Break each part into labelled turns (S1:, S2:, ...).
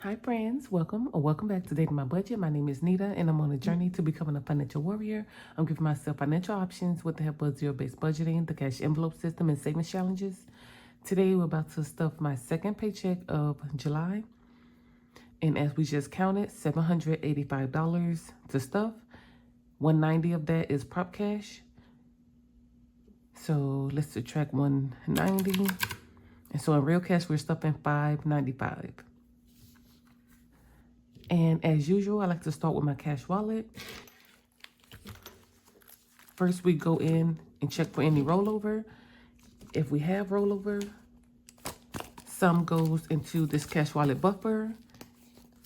S1: Hi friends, welcome back to Dating My Budget. My name is Nita and I'm on a journey to becoming a financial warrior. I'm giving myself financial options with the help of zero-based budgeting, the cash envelope system, and savings challenges. Today we're about to stuff my second paycheck of July. And as we just counted, $785 to stuff. $190 of that is prop cash. So let's subtract $190. And so in real cash, we're stuffing $595. And as usual, I like to start with my cash wallet. First, we go in and check for any rollover. If we have rollover, some goes into this cash wallet buffer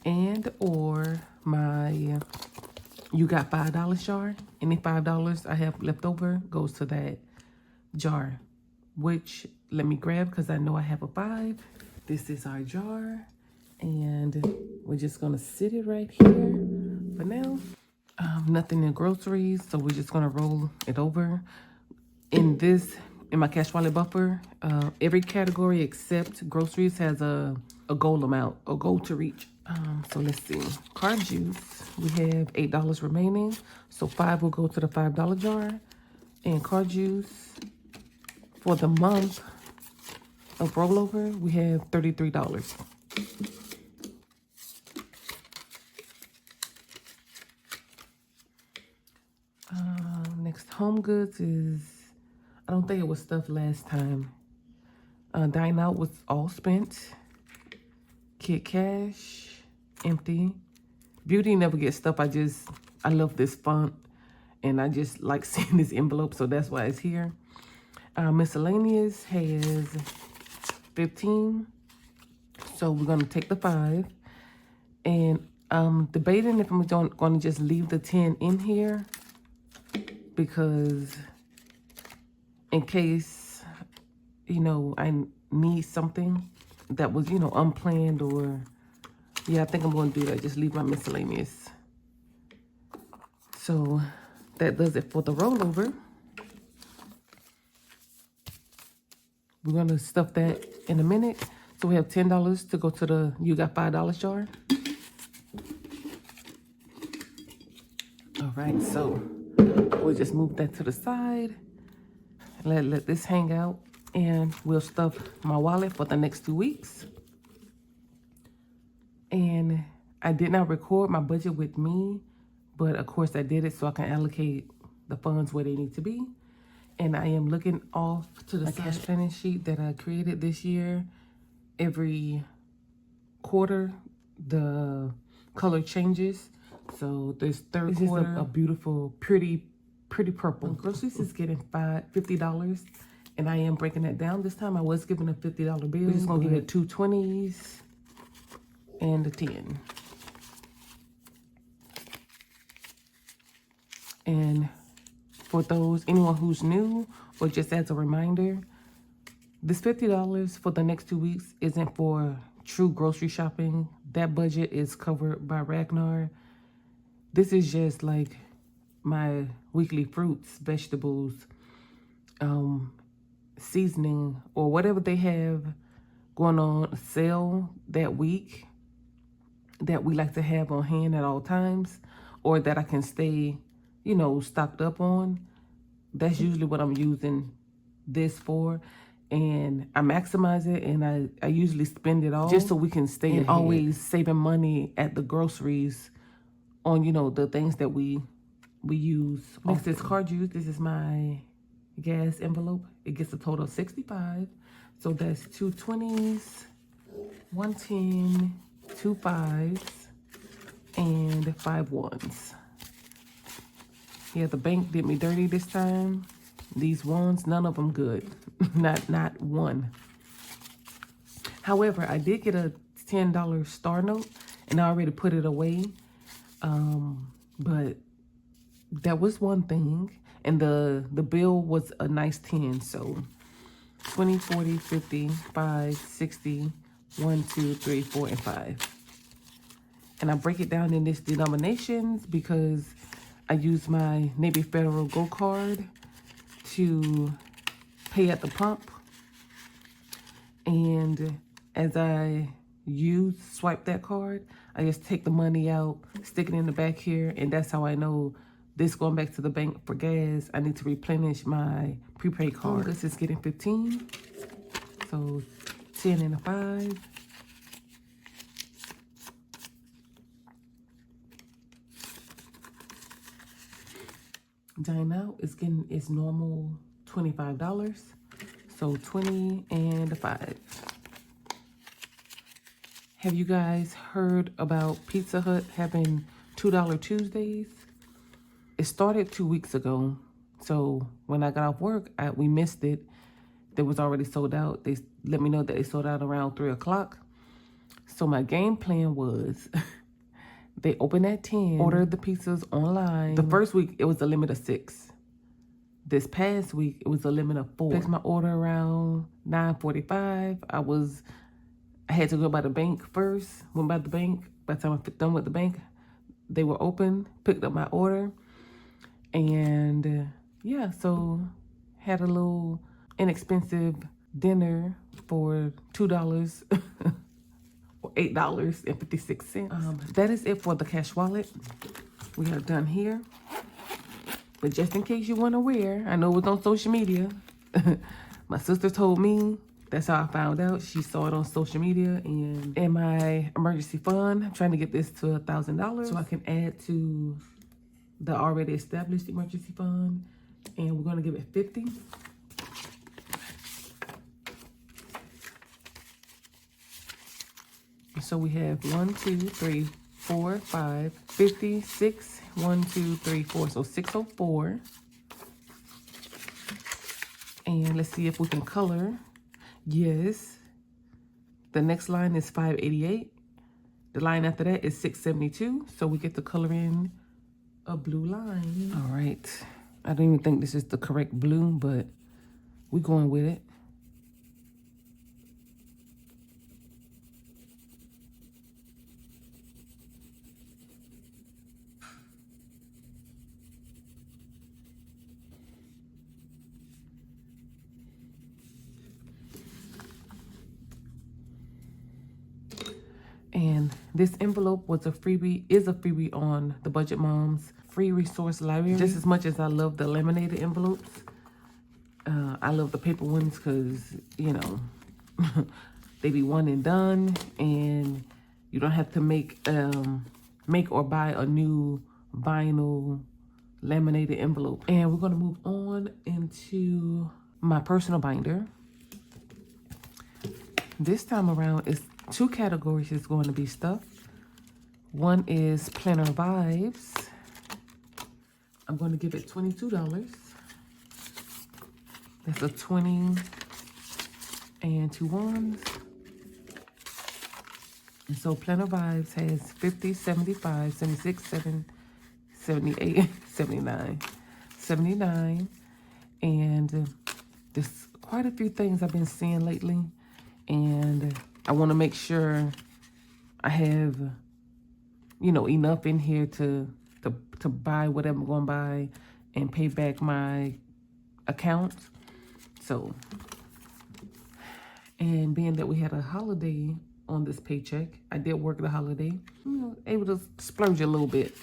S1: and or my you got $5 jar. Any $5 I have left over goes to that jar, which let me grab because I know I have a 5. This is our jar. And we're just gonna sit it right here for now. Nothing in groceries, so we're just gonna roll it over. In my cash wallet buffer, every category except groceries has a goal amount, a goal to reach. So let's see, card juice, we have $8 remaining. So 5 will go to the $5 jar. And card juice, for the month of rollover, we have $33. Next, home goods is, I don't think it was stuff last time. Dine Out was all spent. Kid Cash, empty. Beauty never gets stuff. I love this font and I just like seeing this envelope, so that's why it's here. Miscellaneous has 15. So we're gonna take the 5. And debating if I'm gonna just leave the 10 in here, because in case, I need something that was, unplanned, or, yeah, I think I'm going to do that. Just leave my miscellaneous. So that does it for the rollover. We're going to stuff that in a minute. So we have $10 to go to the you got $5 jar. All right, so we'll just move that to the side. Let this hang out, and we'll stuff my wallet for the next 2 weeks. And I did not record my budget with me, but of course I did it so I can allocate the funds where they need to be. And I am looking off to the cash planning sheet that I created this year. Every quarter, the color changes. So this third quarter, is a beautiful, pretty purple. Groceries is getting $50, and I am breaking that down. This time I was giving a $50 bill. We're just gonna give it 2 20s and a 10. And for anyone who's new, or just as a reminder, this $50 for the next 2 weeks isn't for true grocery shopping. That budget is covered by Ragnar. This is just like my weekly fruits, vegetables, seasoning, or whatever they have going on sale that week that we like to have on hand at all times, or that I can stay, stocked up on. That's usually what I'm using this for. And I maximize it, and I usually spend it all just so we can stay and always saving money at the groceries on, the things that we use. Next is card use. This is my gas envelope. It gets a total of 65. So that's 2 20s, 1 10, 2 5s, and 5 1s. Yeah, the bank did me dirty this time. These ones, none of them good. not one. However, I did get a $10 star note, and I already put it away. But that was one thing, and the bill was a nice 10. So 20, 40, 50, 5, 60, 1, 2, 3, 4, and 5. And I break it down in this denominations because I use my Navy Federal Go card to pay at the pump. And as I swipe that card. I just take the money out, stick it in the back here, and that's how I know this going back to the bank for gas. I need to replenish my prepaid card. This is getting 15. So 10 and a 5. Dine Out is getting its normal $25. So 20 and a 5. Have you guys heard about Pizza Hut having $2 Tuesdays? It started 2 weeks ago. So when I got off work, we missed it. It was already sold out. They let me know that they sold out around 3 o'clock. So my game plan was they open at 10, ordered the pizzas online. The first week, it was a limit of 6. This past week, it was a limit of 4. Placed my order around 9:45. I had to go by the bank first. Went by the bank. By the time I done with the bank, they were open. Picked up my order. And yeah, so had a little inexpensive dinner for $2 or $8.56. That is it for the cash wallet. We are done here. But just in case you weren't aware, I know it was on social media. My sister told me. That's how I found out. She saw it on social media. And in my emergency fund, I'm trying to get this to $1,000 so I can add to the already established emergency fund. And we're going to give it 50. So we have 1, 2, 3, 4, 5, 56, 1, 2, 3, 4. So 604. And let's see if we can color. Yes. The next line is 588. The line after that is 672. So we get to color in a blue line. All right. I don't even think this is the correct blue, but we're going with it. And this envelope was is a freebie on the Budget Moms free resource library. Just as much as I love the laminated envelopes, I love the paper ones because, you know, they be one and done, and you don't have to make or buy a new vinyl laminated envelope. And we're gonna move on into my personal binder. This time around, it's 2 categories is going to be stuff. One is Planner Vibes. I'm going to give it $22. That's a 20 and 2 ones. And so Planner Vibes has 50, 75, 76, 78, 79. 79. And there's quite a few things I've been seeing lately. And I want to make sure I have, you know, enough in here to buy whatever I'm going to buy and pay back my account. So, and being that we had a holiday on this paycheck, I did work the holiday, you know, able to splurge a little bit.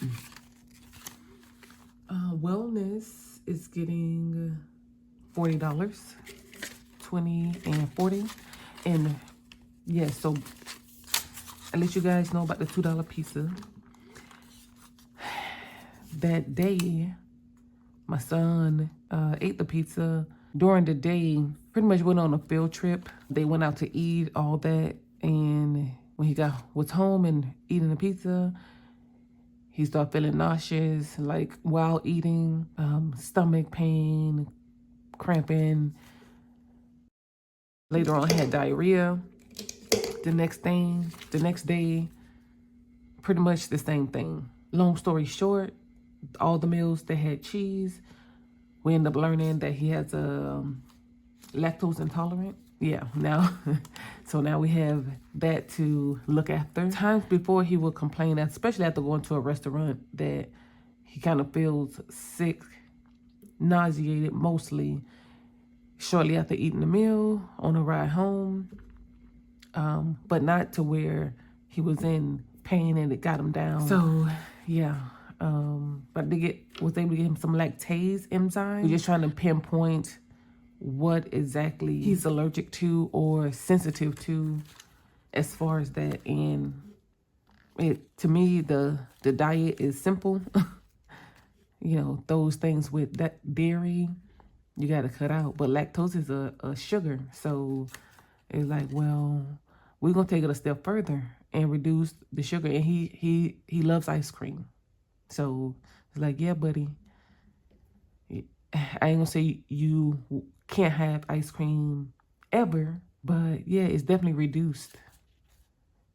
S1: Wellness is getting $40, 20 and 40. And yeah, so I'll let you guys know about the $2 pizza. That day, my son ate the pizza. During the day, pretty much went on a field trip. They went out to eat, all that. And when he was home and eating the pizza, he started feeling nauseous, like while eating, stomach pain, cramping. Later on, had diarrhea. The next day, pretty much the same thing. Long story short, all the meals that had cheese, we ended up learning that he has a lactose intolerant. Yeah, now, so now we have that to look after. Times before he would complain, especially after going to a restaurant, that he kind of feels sick, nauseated mostly shortly after eating the meal on a ride home. but not to where he was in pain and it got him down. So yeah, but was able to get him some lactase enzyme. We're just trying to pinpoint what exactly he's allergic to or sensitive to as far as that. And to me, the diet is simple. You know, those things with that dairy, you got to cut out. But lactose is a sugar. So it's like, well, we're going to take it a step further and reduce the sugar. And he loves ice cream. So it's like, yeah, buddy, I ain't going to say you can't have ice cream ever. But yeah, it's definitely reduced.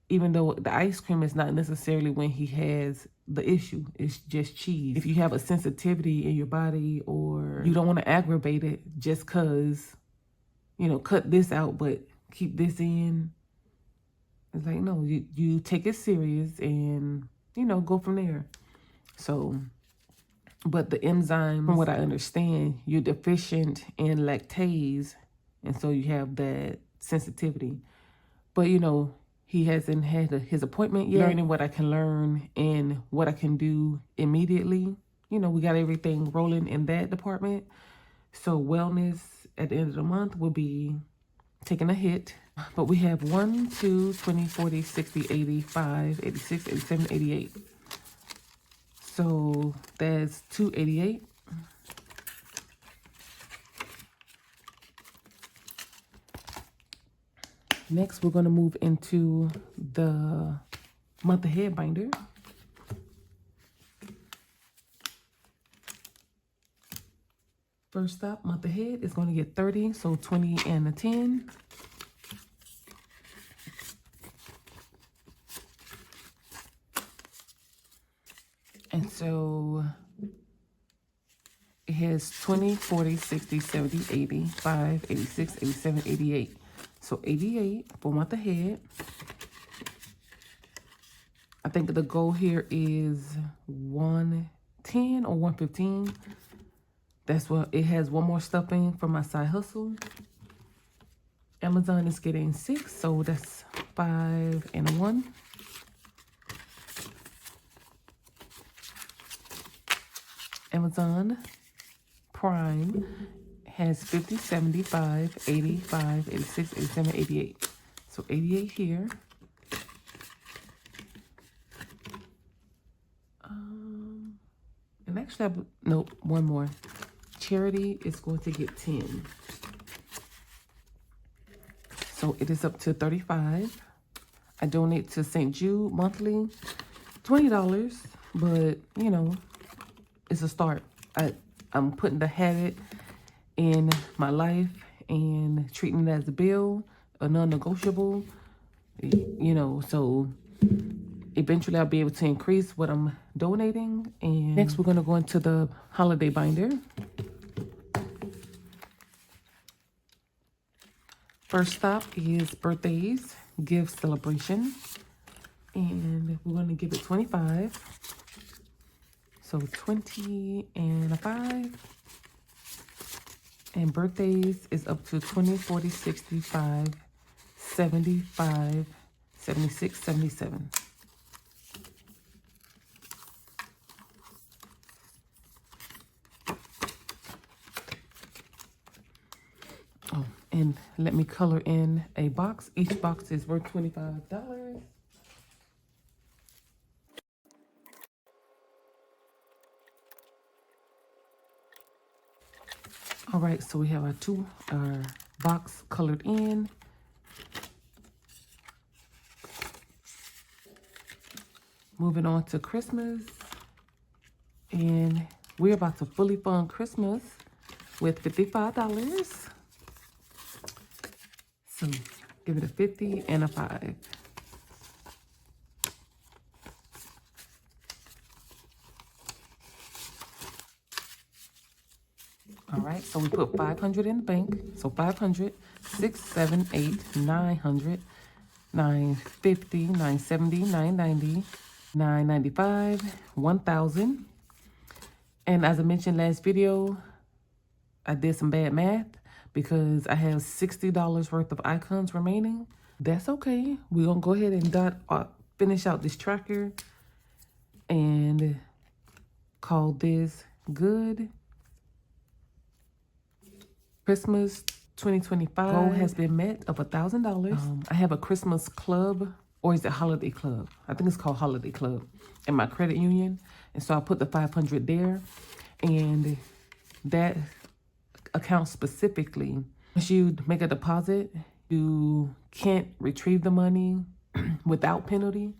S1: Even though the ice cream is not necessarily when he has the issue, it's just cheese. If you have a sensitivity in your body or you don't want to aggravate it just because, you know, cut this out but keep this in, it's like, no, you take it serious and, you know, go from there. So, but the enzyme, from what I understand, you're deficient in lactase, and so you have that sensitivity. But, you know, he hasn't had his appointment yet. Learning what I can learn and what I can do immediately. You know, we got everything rolling in that department. So wellness at the end of the month will be taking a hit. But we have 1, 2, 20, 40, 60, 85, 86, 87, 88. So that's 288. Next, we're going to move into the month ahead binder. First up, month ahead is going to get 30, so 20 and a 10. And so it has 20, 40, 60, 70, 80, 5, 86, 87, 88. So 88 for month ahead. I think the goal here is 110 or 115. That's what it has. One more stuffing for my side hustle. Amazon is getting 6, so that's 5 and a 1. Amazon Prime has 50, 75, 85, 86, 87, 88. So 88 here. And actually, nope, one more. Charity is going to get 10. So it is up to 35. I donate to St. Jude monthly, $20, but you know, it's a start. I'm putting the habit in my life and treating it as a bill, a non-negotiable, you know, so eventually I'll be able to increase what I'm donating. And next we're going to go into the holiday binder. First stop is birthdays, gift celebration, and we're going to give it 25. So 20 and a 5. And birthdays is up to 20, 40, 65, 75, 76, 77. Oh, and let me color in a box. Each box is worth $25. All right, so we have our box colored in. Moving on to Christmas. And we're about to fully fund Christmas with $55. So give it a 50 and a 5. All right, so we put 500 in the bank. So 500, 6, 7, 8, 900, 950, 970, 990, 995, 1,000. And as I mentioned last video, I did some bad math because I have $60 worth of icons remaining. That's okay. We're going to go ahead and finish out this tracker and call this good. Christmas 2025 goal has been met of $1,000. I have a Christmas club, or is it holiday club? I think it's called holiday club in my credit union. And so I put the 500 there, and that account specifically, once you make a deposit, you can't retrieve the money without penalty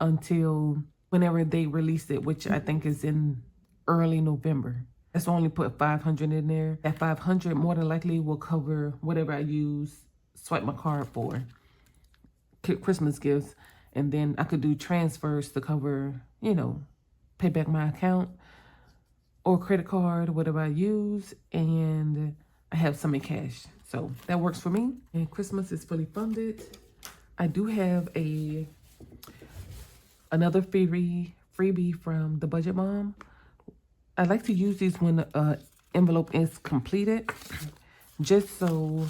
S1: until whenever they release it, which I think is in early November. That's only put 500 in there. That 500 more than likely will cover whatever I swipe my card for, Christmas gifts, and then I could do transfers to cover, you know, pay back my account or credit card, whatever I use, and I have some in cash. So that works for me. And Christmas is fully funded. I do have another freebie from the Budget Mom. I like to use these when the envelope is completed, just so,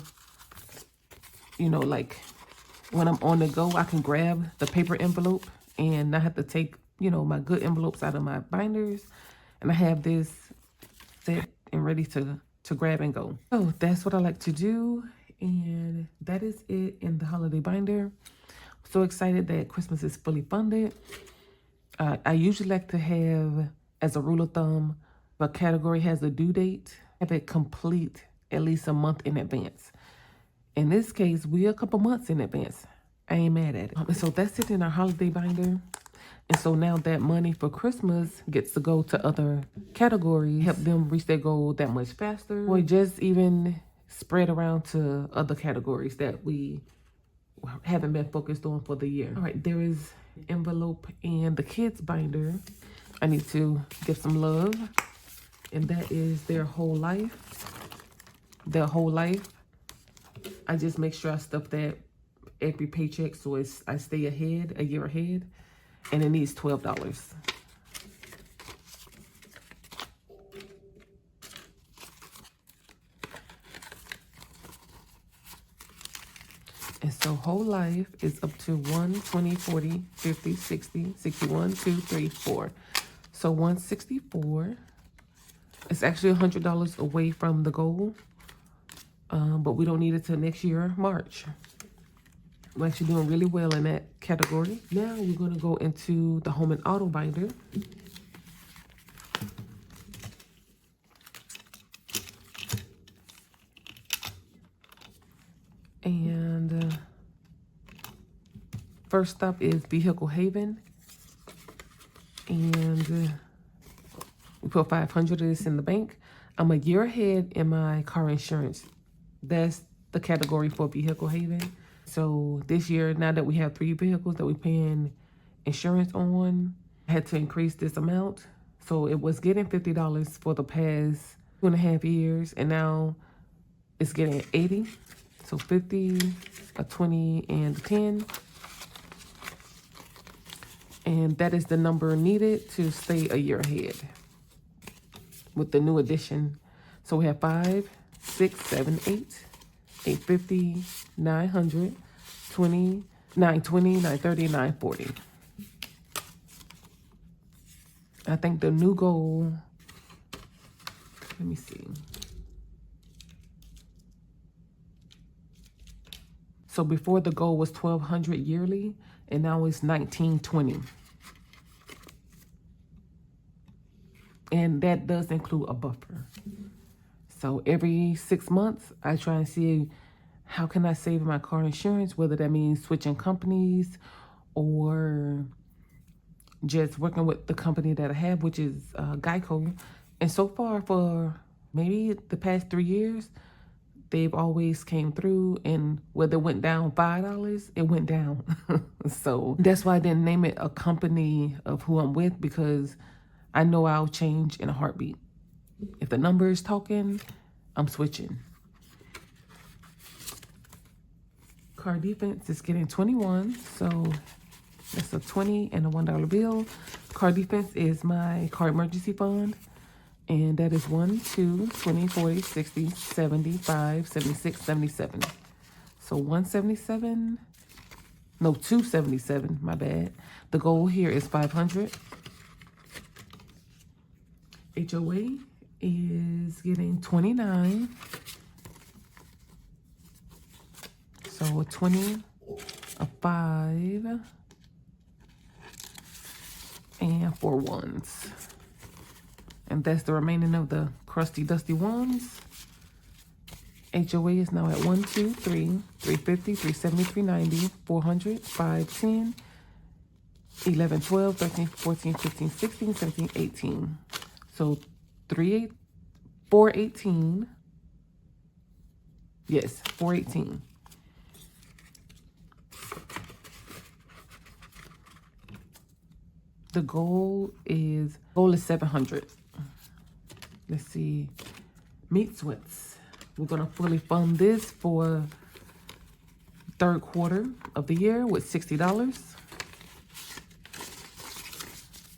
S1: you know, like when I'm on the go, I can grab the paper envelope and not have to take, you know, my good envelopes out of my binders. And I have this set and ready to grab and go. So that's what I like to do. And that is it in the holiday binder. So excited that Christmas is fully funded. I usually like to have, as a rule of thumb, if a category has a due date, have it complete at least a month in advance. In this case, we're a couple months in advance. I ain't mad at it. And so that's it in our holiday binder. And so now that money for Christmas gets to go to other categories, help them reach their goal that much faster, or just even spread around to other categories that we haven't been focused on for the year. All right, there is envelope and the kids binder. I need to give some love, and that is their whole life. Their whole life. I just make sure I stuff that every paycheck so I stay ahead, a year ahead, and it needs $12. And so whole life is up to 1, 20, 40, 50, 60, 61, 2, 3, 4. So 164. It's actually $100 away from the goal, but we don't need it till next year, March. We're actually doing really well in that category. Now we're going to go into the home and auto binder. And first up is Vehicle Haven. And we put 500 of this in the bank. I'm a year ahead in my car insurance. That's the category for Vehicle Haven. So this year, now that we have 3 vehicles that we're paying insurance on, I had to increase this amount. So it was getting $50 for the past 2.5 years, and now it's getting 80. So 50, a 20, and a 10. And that is the number needed to stay a year ahead with the new addition. So we have 5, 6, 7, 8, 850, 900, 20, 920, 930, 940. I think the new goal, let me see. So before, the goal was $1,200 yearly, and now it's $1,920. And that does include a buffer. So every 6 months, I try and see how can I save my car insurance, whether that means switching companies or just working with the company that I have, which is Geico. And so far, for maybe the past 3 years, they've always came through, and whether it went down $5, it went down. So that's why I didn't name it a company of who I'm with, because I know I'll change in a heartbeat. If the number is talking, I'm switching. Car defense is getting 21, so that's a 20 and a $1 bill. Car defense is my car emergency fund, and that is 1, 2, 20, 40, 60, 75, 76, 77. So 177, No, 277, my bad. The goal here is 500. HOA is getting 29. So a 20, a 5, and 4 ones. And that's the remaining of the crusty, dusty ones. HOA is now at 1, 2, 3, 350, 370, 390, 400, 5, 10, 11, 12, 13, 14, 15, 16, 17, 18. So 418. Yes, 418. The goal is 700. Let's see. Meat sweats. We're gonna fully fund this for third quarter of the year with $60.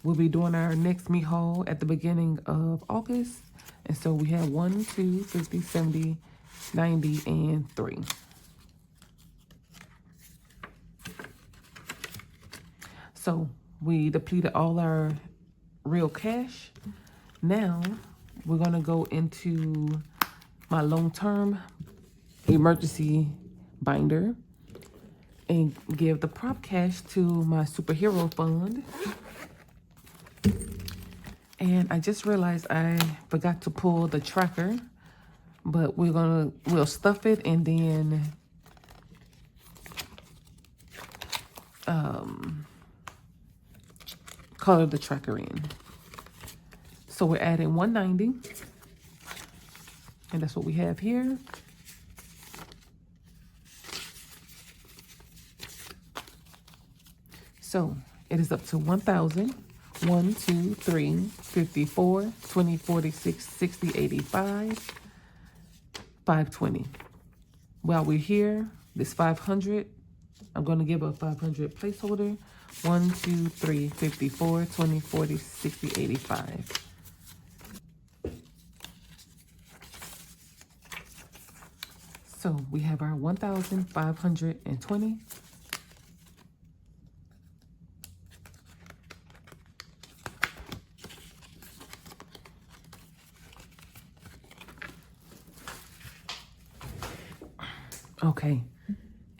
S1: We'll be doing our next meat haul at the beginning of August. And so we have 1, 2, 50, 70, 90, and 3. So we depleted all our real cash. Now we're gonna go into my long-term emergency binder and give the prop cash to my superhero fund. And I just realized I forgot to pull the tracker, but we'll stuff it and then color the tracker in. So we're adding 190, and that's what we have here. So it is up to 1,000. 1, 2, 3, 54, 20, 46, 60, 85, 520. While we're here, this 500, I'm going to give a 500 placeholder. 1, 2, 3, 54, 20, 40, 60, 85. So we have our 1,520. Okay,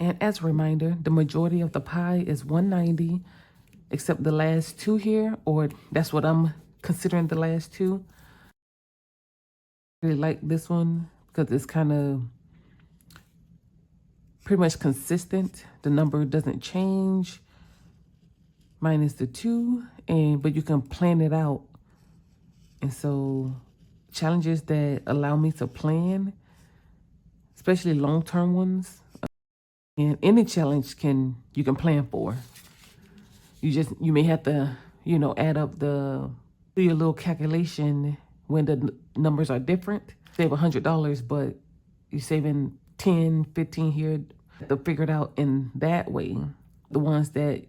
S1: and as a reminder, the majority of the pie is 190, except the last two here, or that's what I'm considering the last two. I really like this one because it's kind of pretty much consistent. The number doesn't change, minus the 2, but you can plan it out. And so challenges that allow me to plan, especially long-term ones, and any challenge you can plan for. You may have to, add up do your little calculation when the numbers are different. Save $100, but you're saving 10, 15 here. To figure it out in that way. The ones that,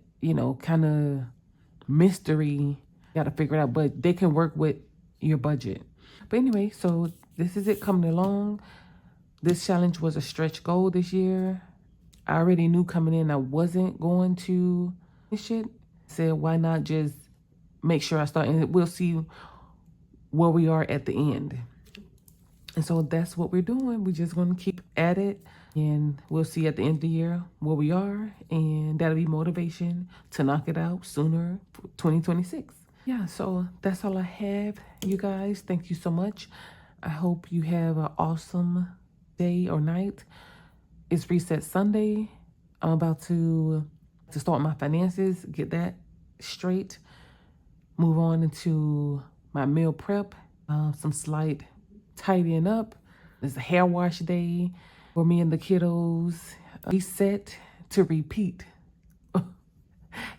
S1: kind of mystery, you got to figure it out, but they can work with your budget. But anyway, so this is it coming along. This challenge was a stretch goal this year. I already knew coming in I wasn't going to finish it. I said, why not just make sure I start, and we'll see where we are at the end. And so that's what we're doing. We're just going to keep at it, and we'll see at the end of the year where we are, and that'll be motivation to knock it out sooner, 2026. Yeah, so that's all I have, you guys. Thank you so much. I hope you have an awesome day or night. It's Reset Sunday. I'm about to start my finances, get that straight, move on into my meal prep, some slight tidying up. It's a hair wash day for me and the kiddos. Reset to repeat.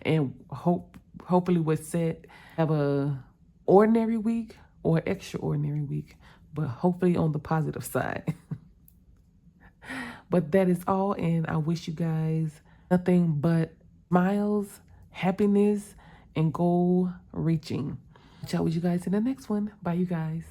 S1: And hopefully with set, have a ordinary week or extraordinary week, but hopefully on the positive side. But that is all, and I wish you guys nothing but smiles, happiness, and goal reaching. Chat with you guys in the next one. Bye, you guys.